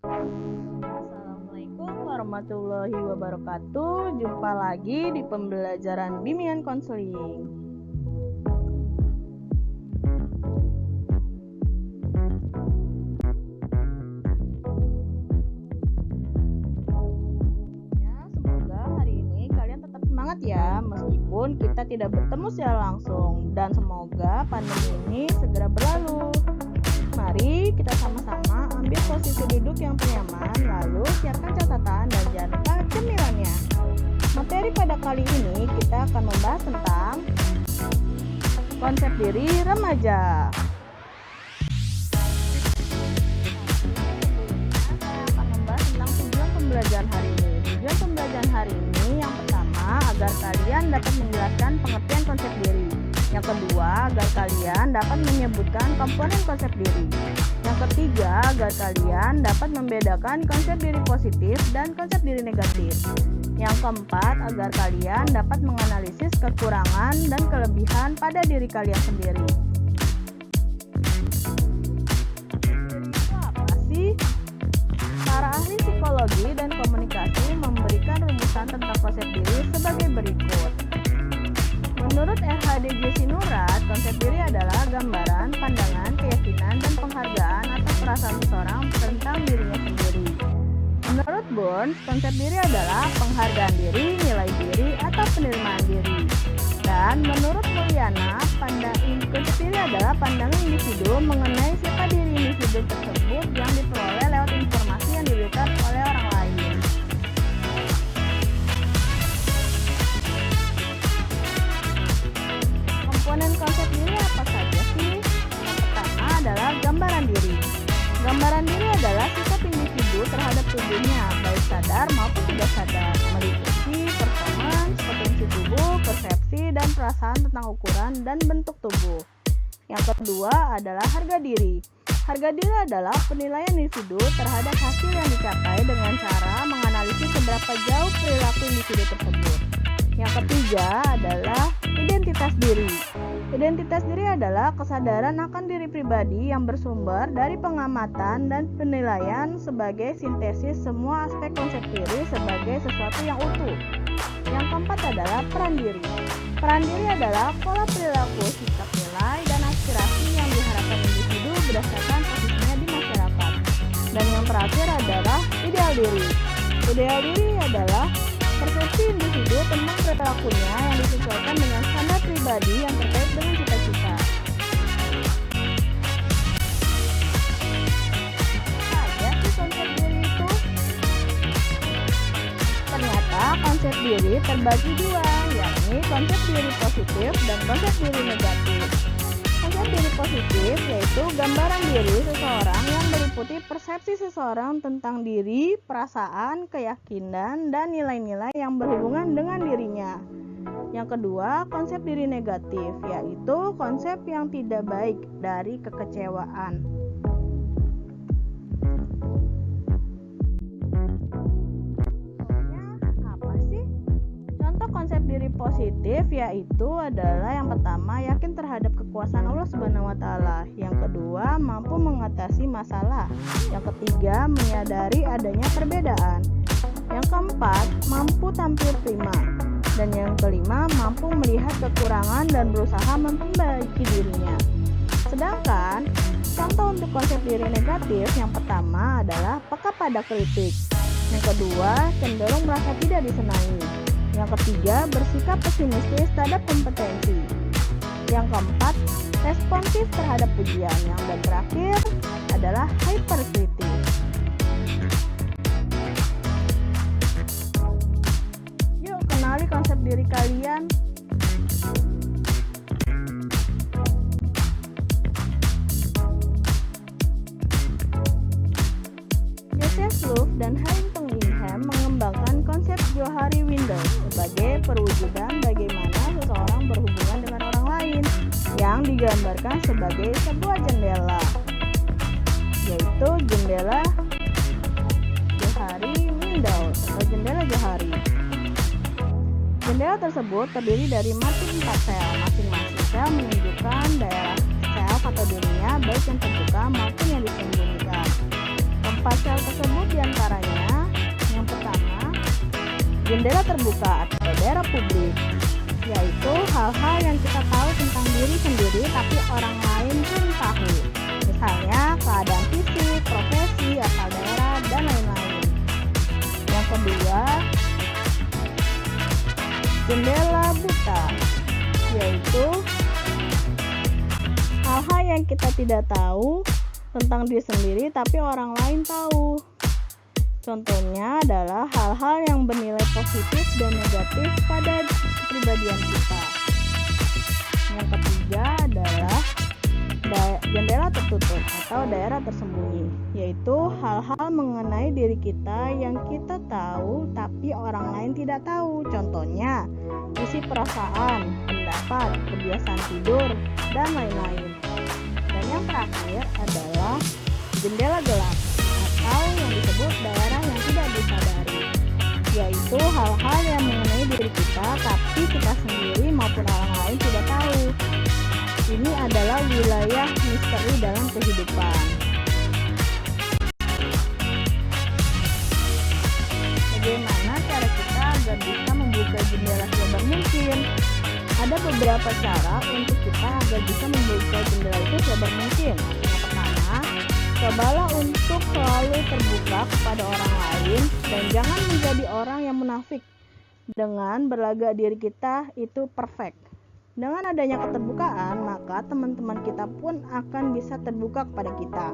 Assalamualaikum warahmatullahi wabarakatuh. Jumpa lagi di pembelajaran bimbingan konseling. Semoga hari ini kalian tetap semangat ya, meskipun kita tidak bertemu secara langsung. Dan semoga pandemi ini segera berlalu. Mari kita sama-sama ambil posisi duduk yang nyaman, lalu siapkan catatan dan jangan lupa cemilannya. Materi pada kali ini kita akan membahas tentang konsep diri remaja. Saya akan membahas tentang tujuan pembelajaran hari ini. Tujuan pembelajaran hari ini yang pertama, agar kalian dapat menjelaskan pengertian konsep diri. Yang kedua, agar kalian dapat menyebutkan komponen konsep diri. Yang ketiga, agar kalian dapat membedakan konsep diri positif dan konsep diri negatif. Yang keempat, agar kalian dapat menganalisis kekurangan dan kelebihan pada diri kalian sendiri. Itu apa sih? Para ahli psikologi dan komunikasi memberikan rumusan tentang konsep diri sebagai berikut. Menurut RHDJ Sinurat, konsep diri adalah gambaran, pandangan, keyakinan, dan penghargaan atau perasaan seseorang tentang dirinya sendiri. Menurut Burns, konsep diri adalah penghargaan diri, nilai diri, atau penerimaan diri. Dan menurut Mulyana, konsep diri adalah pandangan individu mengenai siapa diri individu tersebut yang diperoleh lewat informasi yang diberikan oleh orang lain. Komponen konsep diri apa saja sih? Yang pertama adalah gambaran diri. Gambaran diri adalah sikap individu terhadap tubuhnya, baik sadar maupun tidak sadar, meliputi performance, potensi tubuh, persepsi, dan perasaan tentang ukuran dan bentuk tubuh. Yang kedua adalah harga diri. Harga diri adalah penilaian individu terhadap hasil yang dicapai dengan cara menganalisis seberapa jauh perilaku individu tersebut. Yang ketiga adalah identitas diri. Identitas diri adalah kesadaran akan diri pribadi yang bersumber dari pengamatan dan penilaian sebagai sintesis semua aspek konsep diri sebagai sesuatu yang utuh. Yang keempat adalah peran diri. Peran diri adalah pola perilaku, sikap, nilai, dan aspirasi yang diharapkan individu berdasarkan posisinya di masyarakat. Dan yang terakhir adalah ideal diri. Ideal diri adalah persepsi individu tentang perilakunya yang disesuaikan dengan standar pribadi yang terkait dengan cita-cita. Apa aja sih konsep diri itu? Ternyata konsep diri terbagi dua, yakni konsep diri positif dan konsep diri negatif. Konsep diri positif yaitu gambaran diri seseorang yang meliputi persepsi seseorang tentang diri, perasaan, keyakinan, dan nilai-nilai yang berhubungan dengan dirinya. Yang kedua, konsep diri negatif, yaitu konsep yang tidak baik dari kekecewaan. Apa sih? Contoh konsep diri positif yaitu adalah yang pertama, yakin terhadap kekuasaan Allah Subhanahu wa taala. Yang kedua, mampu mengatasi masalah. Yang ketiga, menyadari adanya perbedaan. Yang keempat, mampu tampil prima. Dan yang kelima, mampu melihat kekurangan dan berusaha memperbaiki dirinya. Sedangkan contoh untuk konsep diri negatif yang pertama adalah peka pada kritik. Yang kedua, cenderung merasa tidak disenangi. Yang ketiga, bersikap pesimistis terhadap kompetensi. Yang keempat, responsif terhadap pujian. Yang dan terakhir adalah hyperkritik. Yuk kenali konsep diri kalian. Joseph Louf dan Harrington Ingham mengembangkan konsep Johari Window sebagai perwujudan bagaimana seseorang berhubungan dengan orang lain yang digambarkan sebagai sebuah jendela, yaitu jendela Johari Window atau jendela Johari. Jendela tersebut terdiri dari matrix 4 sel. Masing-masing sel menunjukkan daerah sel atau dirinya baik yang terbuka maupun yang disembunyikan. Pasal tersebut diantaranya yang pertama, jendela terbuka atau daerah publik, yaitu hal-hal yang kita tahu tentang diri sendiri tapi orang lain pun tahu. Misalnya keadaan fisik, profesi, asal daerah, dan lain-lain. Yang kedua, jendela buta, yaitu hal-hal yang kita tidak tahu tentang diri sendiri tapi orang lain tahu. Contohnya adalah hal-hal yang bernilai positif dan negatif pada kepribadian kita. Yang ketiga adalah jendela tertutup atau daerah tersembunyi, yaitu hal-hal mengenai diri kita yang kita tahu tapi orang lain tidak tahu. Contohnya, isi perasaan, pendapat, kebiasaan tidur, dan lain-lain. Dan yang terakhir adalah jendela gelap atau yang disebut daerah yang tidak disadari, yaitu hal-hal yang mengenai diri kita tapi kita sendiri maupun orang lain tidak tahu. Ini adalah wilayah misteri dalam kehidupan. Bagaimana cara kita agar bisa membuka jendela selebar mungkin? Ada beberapa cara untuk kita agar bisa membuka jendela itu selebar mungkin. Yang pertama, cobalah untuk selalu terbuka kepada orang lain dan jangan menjadi orang yang munafik dengan berlagak diri kita itu perfect. Dengan adanya keterbukaan, maka teman-teman kita pun akan bisa terbuka kepada kita.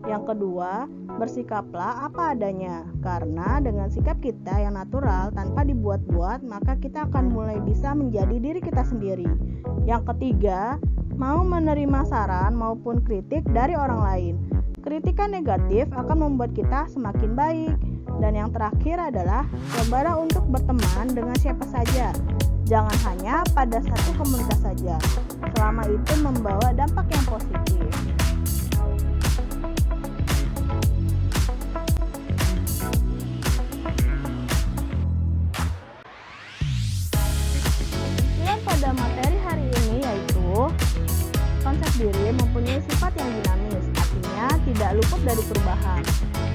Yang kedua, bersikaplah apa adanya, karena dengan sikap kita yang natural tanpa dibuat-buat, maka kita akan mulai bisa menjadi diri kita sendiri. Yang ketiga, mau menerima saran maupun kritik dari orang lain. Kritikan negatif akan membuat kita semakin baik. Dan yang terakhir adalah, cobalah untuk berteman dengan siapa saja. Jangan hanya pada satu komunitas saja, selama itu membawa dampak yang positif. Kesimpulan pada materi hari ini yaitu konsep diri mempunyai sifat yang dinamis, artinya tidak luput dari perubahan.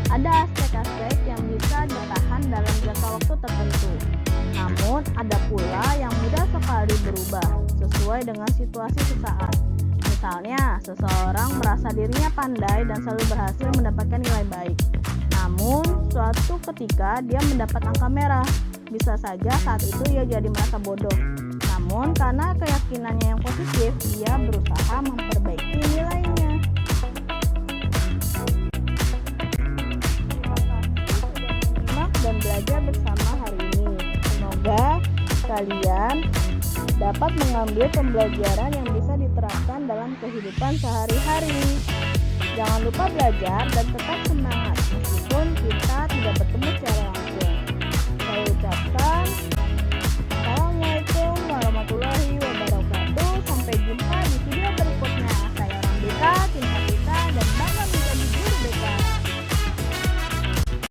Ada aspek-aspek yang bisa bertahan dalam jangka waktu tertentu. Namun, ada pula yang mudah sekali berubah sesuai dengan situasi sesaat. Misalnya, seseorang merasa dirinya pandai dan selalu berhasil mendapatkan nilai baik. Namun, suatu ketika dia mendapat angka merah. Bisa saja saat itu ia jadi merasa bodoh. Namun, karena keyakinannya yang positif, ia berusaha memperbaiki nilainya. Terima kasih sudah menyimak dan belajar bersama hari ini. Semoga kalian dapat mengambil pembelajaran yang bisa diterapkan dalam kehidupan sehari-hari. Jangan lupa belajar dan tetap semangat meskipun kita tidak bertemu secara langsung. Saya ucapkan